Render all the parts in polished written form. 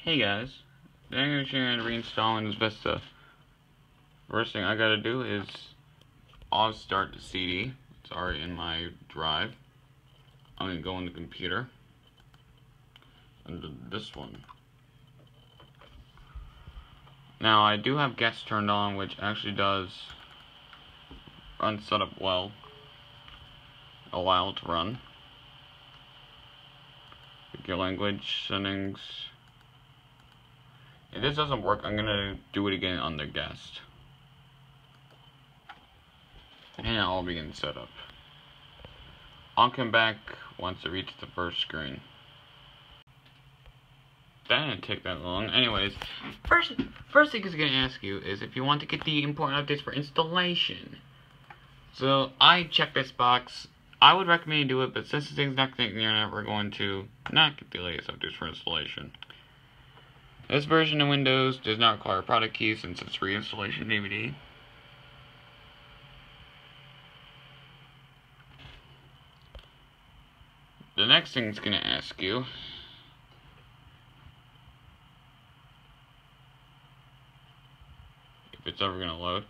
Hey guys, I'm going to show you how to reinstall Windows Vista. First thing I gotta do is I'll start the CD. It's already in my drive. I'm going to go on the computer under this one. Now I do have guest turned on, which actually does run setup well. A while to run. Pick your language settings. If this doesn't work, I'm gonna do it again on the guest. And I'll begin setup. I'll come back once I reach the first screen. That didn't take that long. Anyways, first thing it's gonna ask you is if you want to get the important updates for installation. So I checked this box. I would recommend you do it, but since the thing's not connecting to the internet, we're going to not get the latest updates for installation. This version of Windows does not require a product key since it's reinstallation DVD. The next thing it's going to ask you if it's ever going to load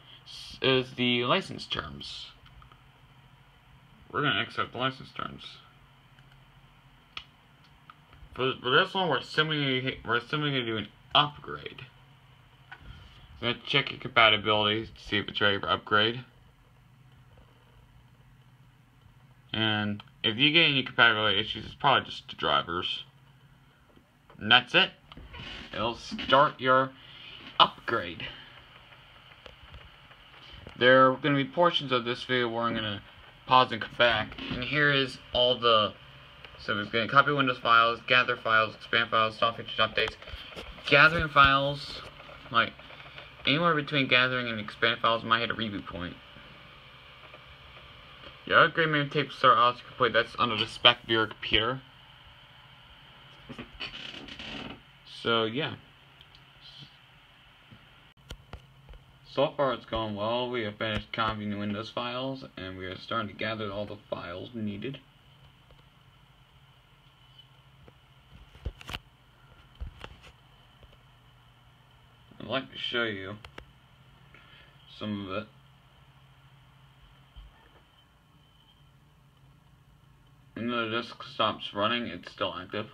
is the license terms. We're going to accept the license terms. For this one, we're simply going to do an upgrade. So let's check your compatibility to see if it's ready for upgrade. And if you get any compatibility issues, it's probably just the drivers. And that's it. It'll start your upgrade. There are going to be portions of this video where I'm going to pause and come back. And here is all the... So it's going to copy Windows files, gather files, expand files, install features, updates. Gathering files, like anywhere between gathering and expand files might hit a reboot point. Your upgrade may take start also complete. That's under the spec of your computer. So yeah. So far it's going well. We have finished copying the Windows files and we are starting to gather all the files needed. I'd like to show you some of it. When the disk stops running, it's still active.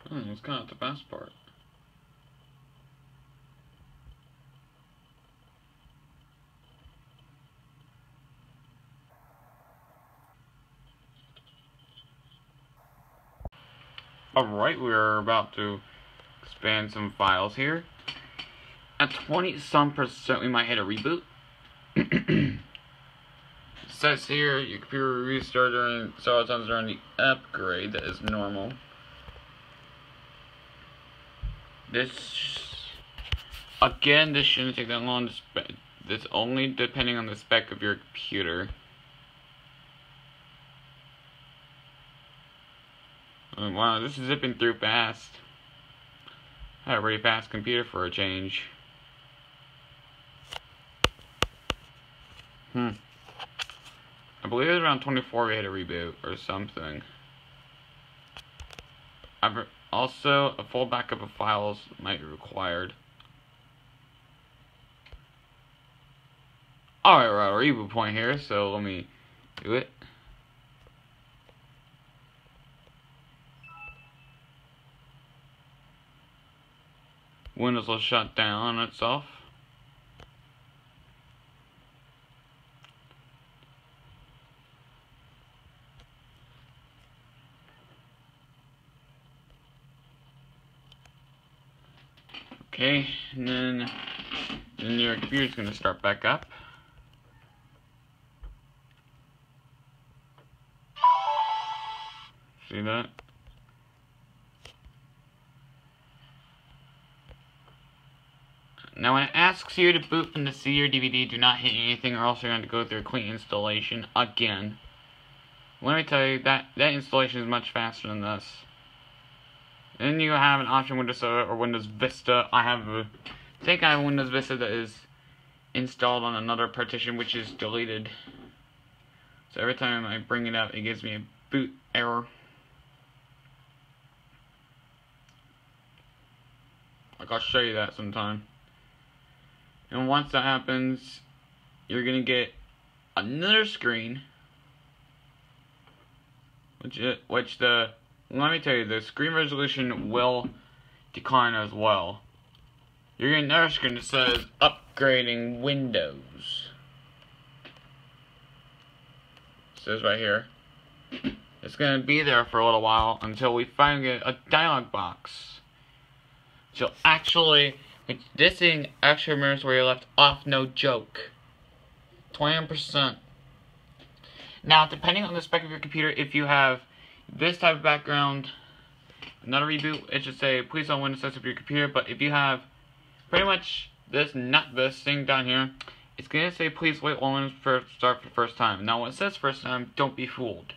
That's kind of the best part. Alright, we're about to expand some files here. At 20% we might hit a reboot. It says here your computer restart during several times during the upgrade. That is normal. This shouldn't take that long. This only depending on the spec of your computer. Wow, this is zipping through fast. I had a pretty fast computer for a change. I believe it was around 24 we had a reboot or something. Also, a full backup of files might be required. Alright, we're at a reboot point here, so let me do it. Windows will shut down on itself. Okay, and then your computer's going to start back up. See that? Now when it asks you to boot from the CD or DVD, do not hit anything or else you're going to go through a clean installation again. Let me tell you, that installation is much faster than this. Then you have an option Windows Server or Windows Vista. I think I have Windows Vista that is installed on another partition which is deleted. So every time I bring it up, it gives me a boot error. Like, I'll show you that sometime. And once that happens, you're gonna get another screen, let me tell you, the screen resolution will decline as well. You're getting another screen that says upgrading Windows. It says right here. It's gonna be there for a little while until we finally get a dialog box. So actually, this thing actually remembers where you left off, no joke. 20%. Now, depending on the spec of your computer, if you have this type of background, not a reboot, it should say, please don't Windows setup your computer. But if you have pretty much this, not this thing down here, it's going to say, please wait while Windows start for the first time. Now, when it says first time, don't be fooled.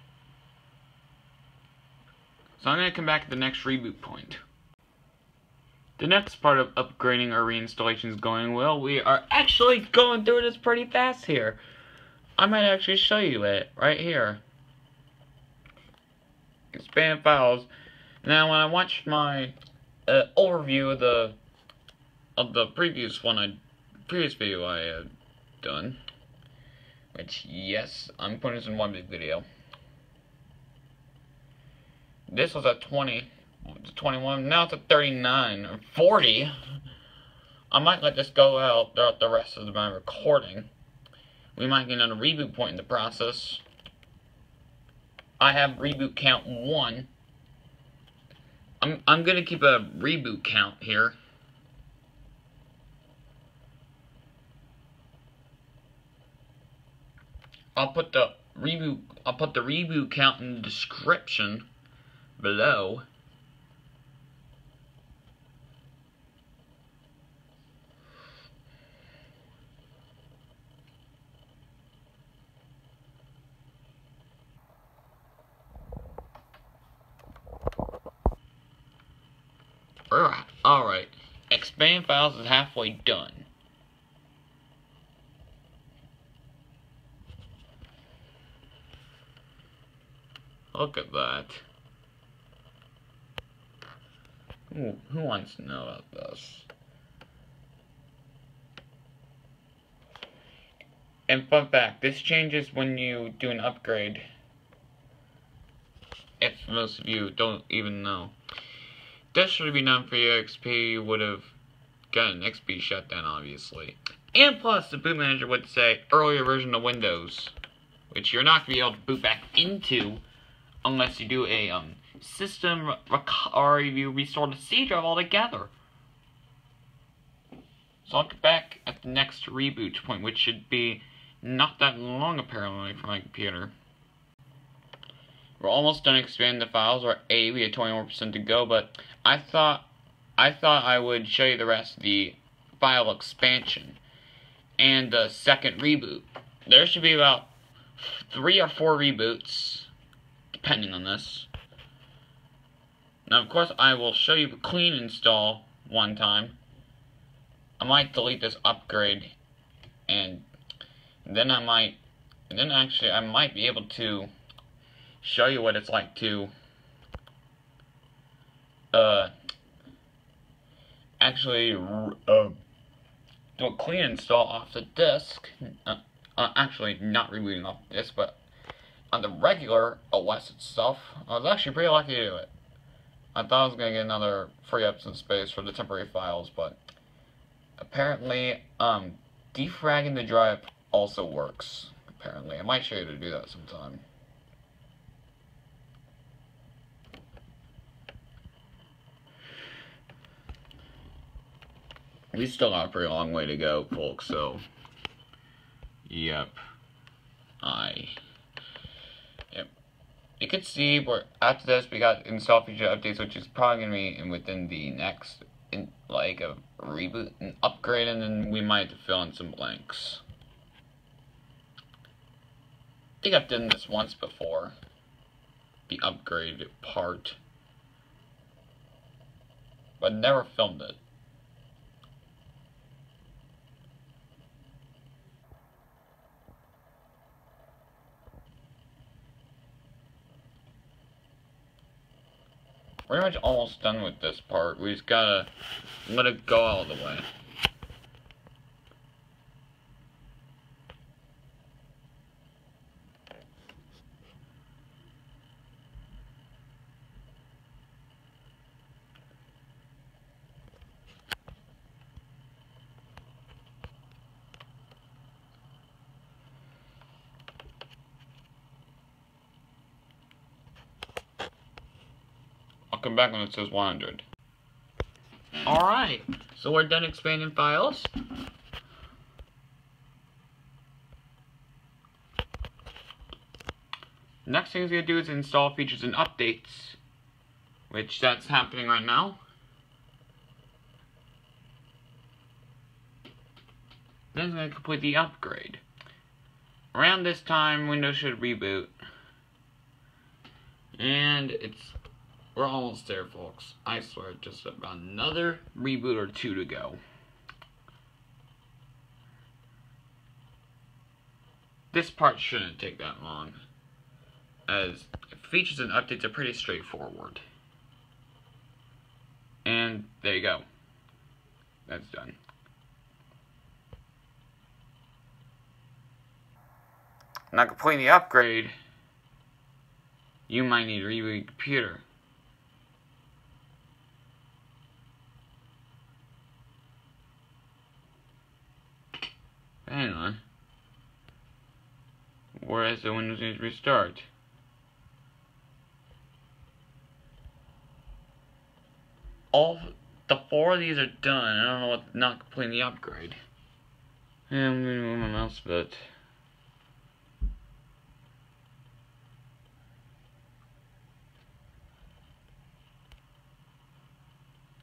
So I'm going to come back to the next reboot point. The next part of upgrading or reinstallation is going well. We are actually going through this pretty fast here. I might actually show you it right here. Expand files. Now, when I watched my overview of the previous video I had done, which yes, I'm putting this in one big video. This was at 20. To 21, now it's at 39 or 40. I might let this go out throughout the rest of my recording. We might get another reboot point in the process. I have reboot count 1. I'm gonna keep a reboot count here. I'll put the reboot count in the description below. Alright, expand files is halfway done. Look at that. Who wants to know about this? And fun fact, this changes when you do an upgrade. If most of you don't even know. This should be known for your XP. You would have gotten an XP shutdown, obviously. And plus, the boot manager would say earlier version of Windows, which you're not going to be able to boot back into unless you do a system or you restore the C drive altogether. So I'll get back at the next reboot point, which should be not that long apparently for my computer. We're almost done expanding the files, or A, we had 21% to go, but I thought I would show you the rest of the file expansion and the second reboot. There should be about 3 or 4 reboots, depending on this. Now, of course, I will show you the clean install one time. I might delete this upgrade, and then I might be able to show you what it's like to actually do a clean install off the disk. Actually, not rebooting off the disk, but on the regular OS itself. I was actually pretty lucky to do it. I thought I was going to get another free up some space for the temporary files, but apparently, defragging the drive also works. Apparently, I might show you to do that sometime. We still got a pretty long way to go, folks, so yep. you can see where after this we got install feature updates, which is probably gonna be within the next like a reboot and upgrade, and then we might have to fill in some blanks. I think I've done this once before, the upgrade part, but never filmed it. Pretty much almost done with this part. We just gotta let it go all the way. I'll come back when it says 100. Alright, so we're done expanding files. Next thing we're going to do is install features and updates, which that's happening right now. Then it's going to complete the upgrade. Around this time, Windows should reboot. And we're almost there, folks. I swear, just about another reboot or two to go. This part shouldn't take that long, as features and updates are pretty straightforward. And there you go. That's done. Now completing the upgrade, you might need to reboot your computer. Hang on. Whereas the Windows needs to restart. All the 4 of these are done. I don't know what not completing the upgrade. Yeah, I'm gonna move my mouse a bit.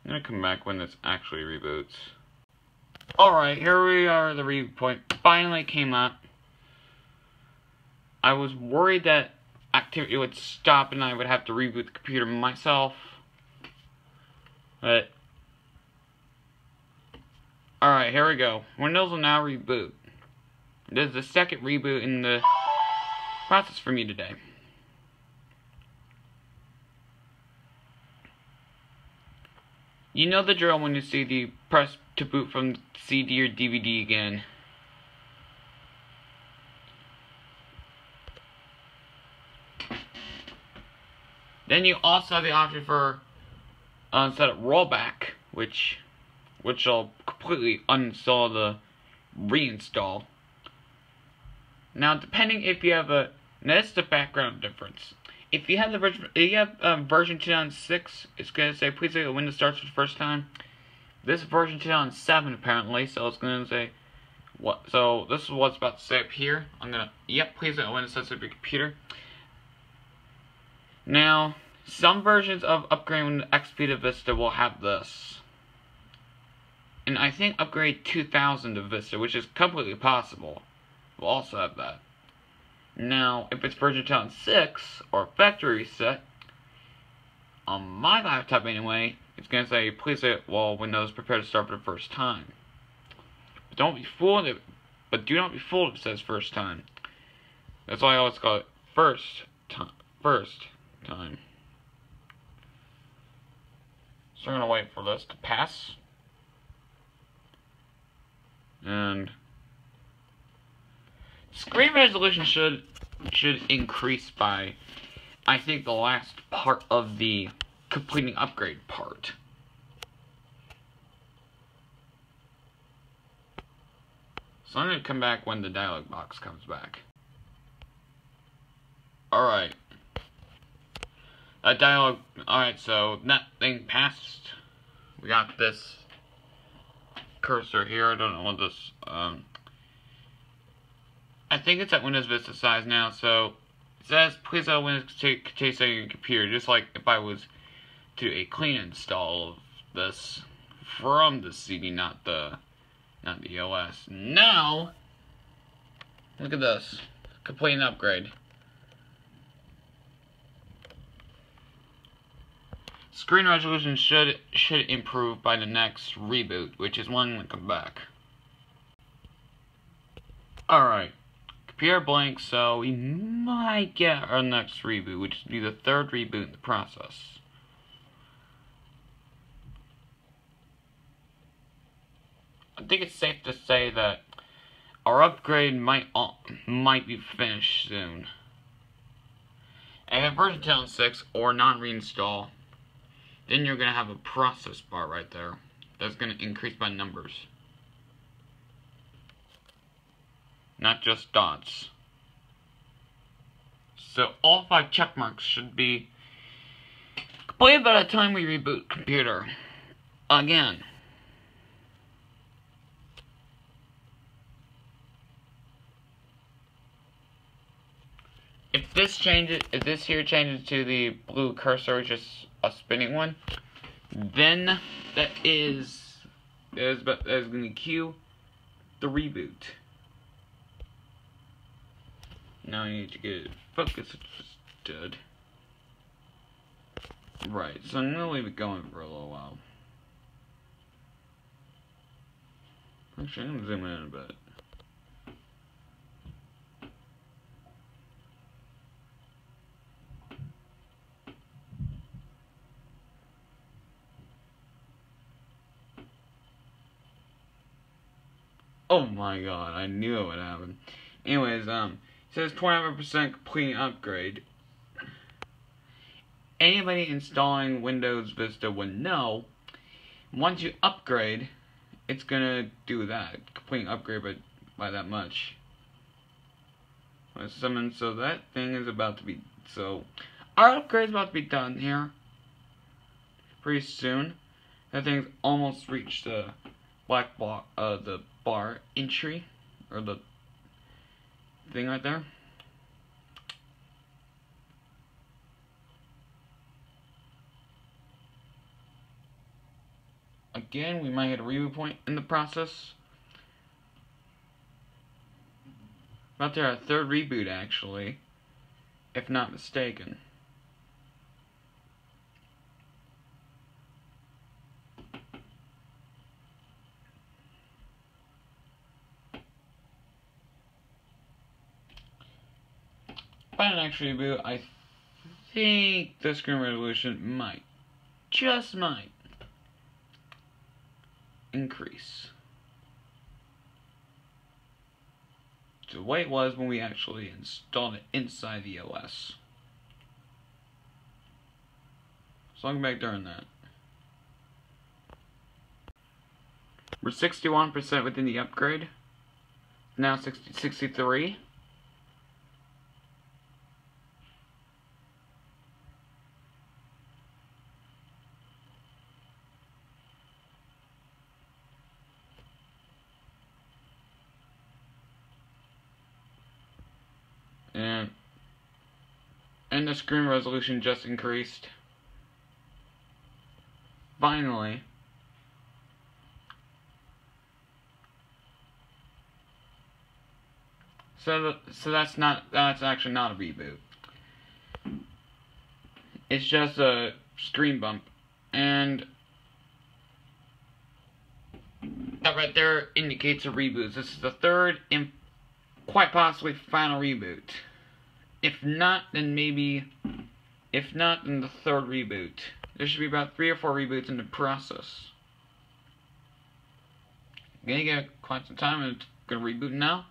I'm gonna come back when this actually reboots. Alright, here we are, the reboot point finally came up. I was worried that activity would stop and I would have to reboot the computer myself. But alright, here we go. Windows will now reboot. This is the second reboot in the process for me today. You know the drill when you see the press to boot from CD or DVD again. Then you also have the option for set up rollback, which will completely uninstall the reinstall. Now, depending if you have now this is the background difference. If you have the version 2006, it's gonna say please say Windows starts for the first time. This is version 2007 apparently, so it's gonna say what? So this is what's about to say up here. I'm gonna please say Windows starts with your computer. Now, some versions of upgrading XP to Vista will have this. And I think upgrade 2000 to Vista, which is completely possible, will also have that. Now, if it's version 2006 or factory reset, on my laptop anyway, it's going to say, please say, well, Windows prepare to start for the first time. But do not be fooled if it says first time. That's why I always call it first time. So we're going to wait for this to pass. And screen resolution should increase by, I think, the last part of the completing upgrade part. So I'm going to come back when the dialog box comes back. Alright. Alright, so that thing passed. We got this cursor here. I don't know what this, I think it's at Windows Vista size now, so says please allow Windows to chase on your computer, just like if I was to do a clean install of this from the CD, not the OS. Now, look at this. Complete upgrade. Screen resolution should improve by the next reboot, which is when we come back. Alright. Computer blank, so we might get our next reboot, which would be the third reboot in the process. I think it's safe to say that our upgrade might be finished soon. And if version 10.6 or non-reinstall, then you're going to have a process bar right there that's going to increase by numbers. Not just dots. So all 5 check marks should be completed by the time we reboot computer again. If this here changes to the blue cursor, just a spinning one, then that is going to cue the reboot. Now I need to get it focused. Dead. Right, so I'm gonna leave it going for a little while. Actually, I'm gonna zoom in a bit. Oh my god, I knew it would happen. Anyways, it says 25% complete upgrade. Anybody installing Windows Vista would know, once you upgrade, it's gonna do that. Complete upgrade by that much. So that thing is about to be, so our upgrade is about to be done here. Pretty soon. That thing's almost reached the black bar, the bar entry, or the thing right there. Again, we might hit a reboot point in the process. About to our third reboot, actually, if not mistaken. By the next reboot, I think the screen resolution might, just might, increase to the way it was when we actually installed it inside the OS. So I'll go back during that. We're 61% within the upgrade. Now 63. And the screen resolution just increased. Finally. So that's actually not a reboot. It's just a screen bump, and that right there indicates a reboot. This is the third and quite possibly final reboot. If not, then the third reboot. There should be about 3 or 4 reboots in the process. I'm gonna get quite some time, and it's gonna reboot now.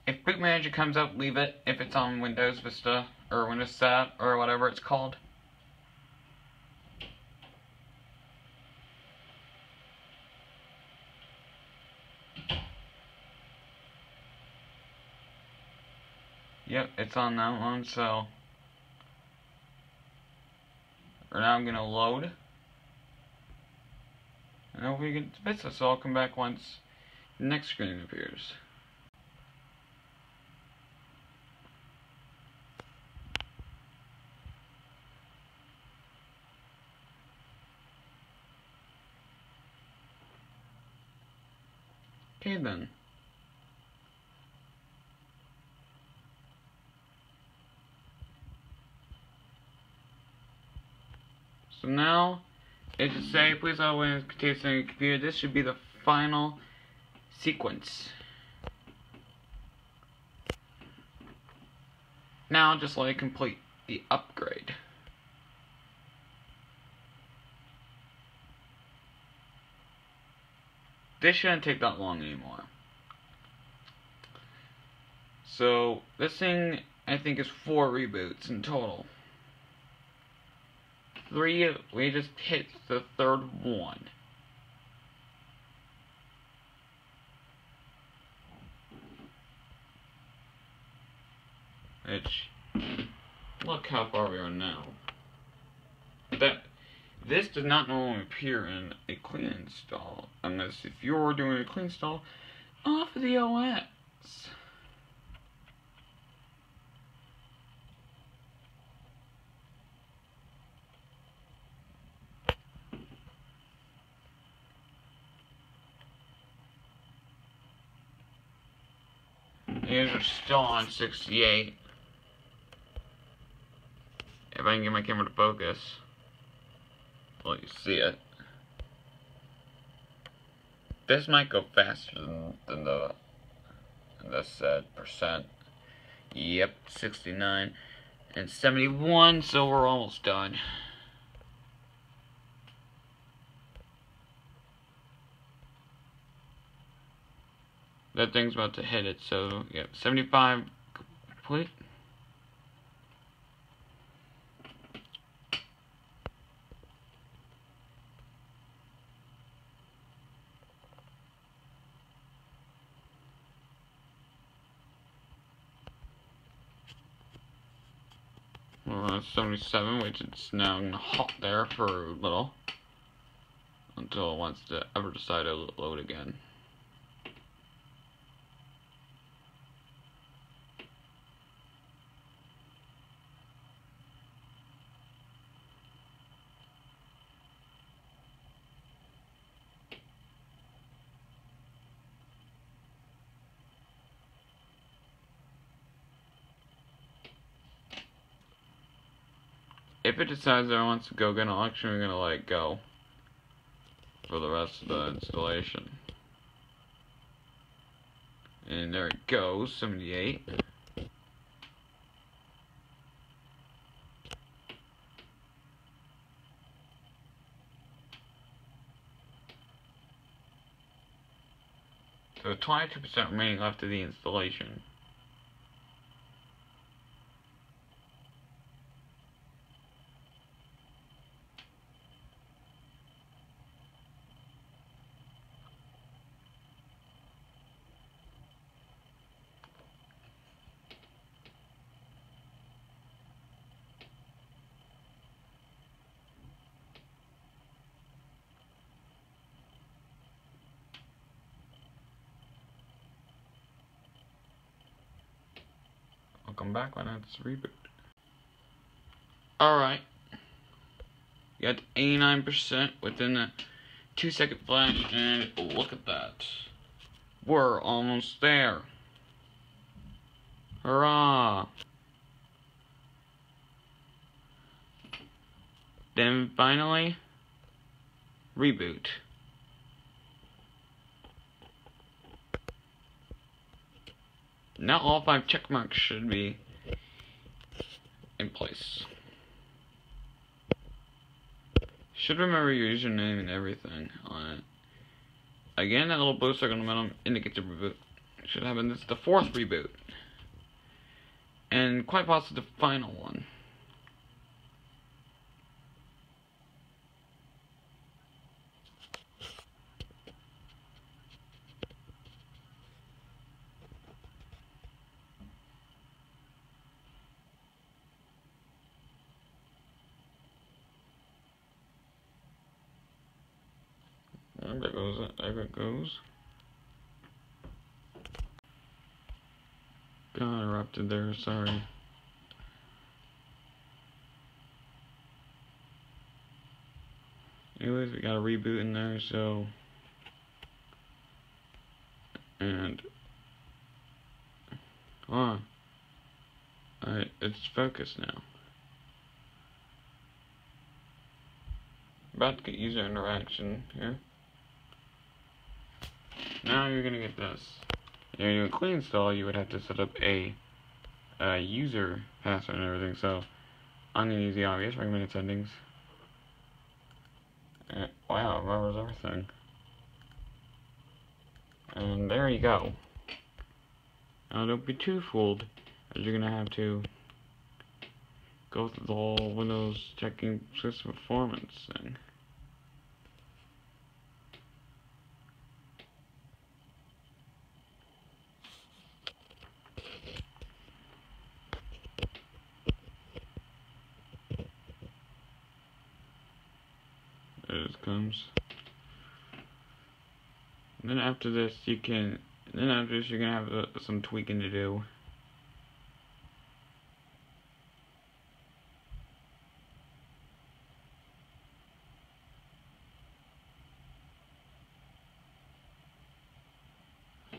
If Boot Manager comes up, leave it if it's on Windows Vista or Windows SAT or whatever it's called. Yep, it's on that one, so now I'm gonna load. And hopefully you get to Vista, so I'll come back once the next screen appears. Okay then. So now, it should say, please allow when it contains a computer. This should be the final sequence. Now, just let it complete the upgrade. This shouldn't take that long anymore. So, this thing, I think, is 4 reboots in total. 3, we just hit the 3rd one. Which, look how far we are now. This does not normally appear in a clean install, unless if you're doing a clean install off of the OS. These are still on 68. If I can get my camera to focus, well, you see it. This might go faster than the said percent. Yep, 69 and 71, so we're almost done. That thing's about to hit it, so yep, 75 complete. We're on 77, which it's now gonna halt there for a little until it wants to ever decide to load again. If it decides that it wants to go get an election, we're gonna let it go for the rest of the installation. And there it goes, 78. So 22% remaining left of the installation. Come back when it's reboot. Alright. You got 89% within a 2-second flash, and look at that. We're almost there. Hurrah! Then finally, reboot. Now all 5 check marks should be in place. Should remember your username and everything on it. Again, that little blue circle in the middle indicates the reboot. Should happen. This is the 4th reboot. And quite possibly the final one. There goes. There it goes. Got interrupted there. Sorry. Anyways, we got a reboot in there, so. And. Alright, it's focused now. About to get user interaction here. Now you're gonna get this. If you're doing clean install, you would have to set up a user password and everything. So I'm gonna use the obvious recommended settings. Wow, it remembers everything. And there you go. Now don't be too fooled, as you're gonna have to go through the whole Windows checking system performance thing. There it comes. And then after this, you're gonna have some tweaking to do.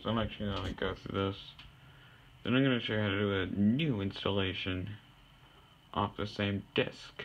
So I'm actually gonna go through this. Then I'm gonna show you how to do a new installation off the same disk.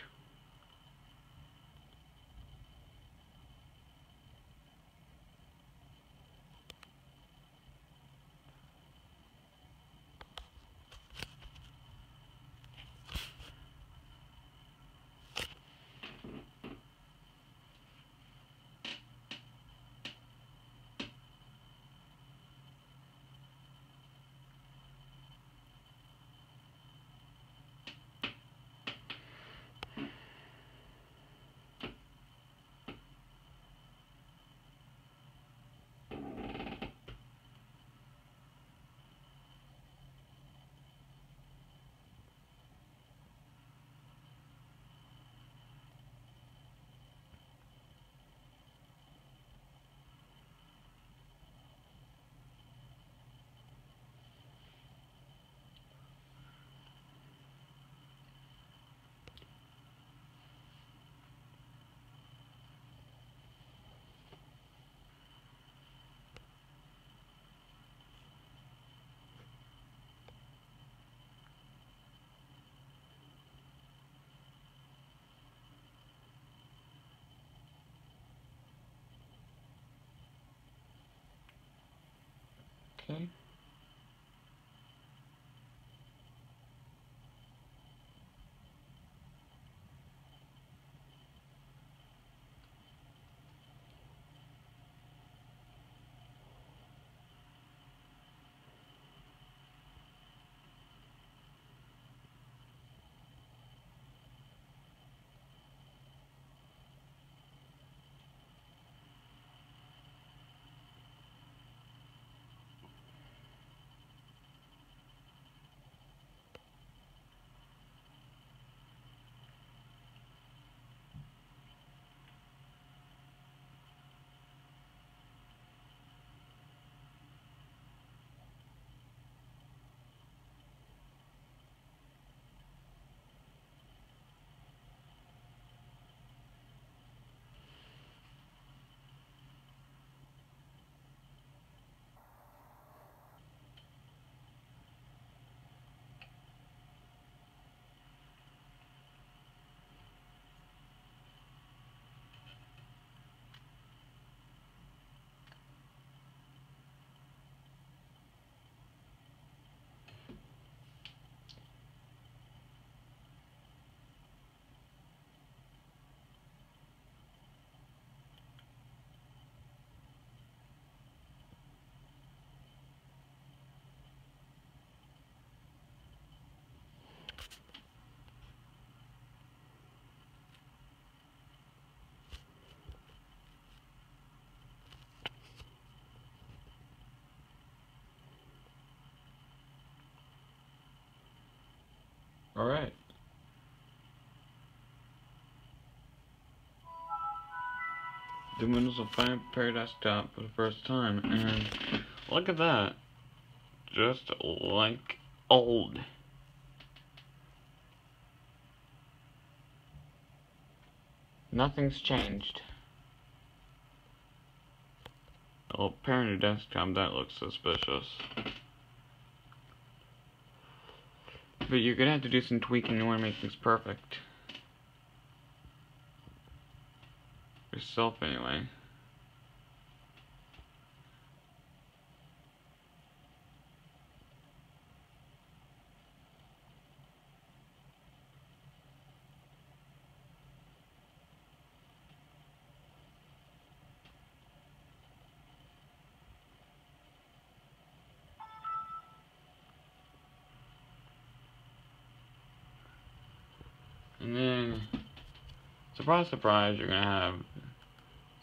Okay. Alright. the Windows Fire desktop for the first time, and look at that. Just like old. Nothing's changed. Oh, parent desktop, that looks suspicious. But you're gonna have to do some tweaking in order to make things perfect. Yourself, anyway. And then, surprise, surprise, you're gonna have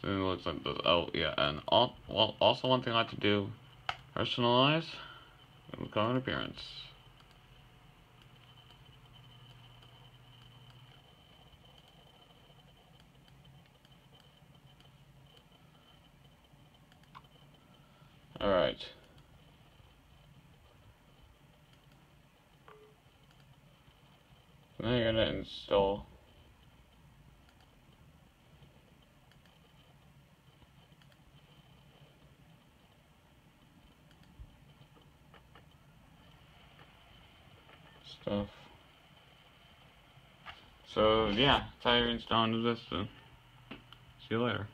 something that looks like this. Oh, yeah, and also one thing I like to do, personalize the color and appearance. Alright. Now you're gonna install stuff. So yeah, that's how you're installing Vista. See you later.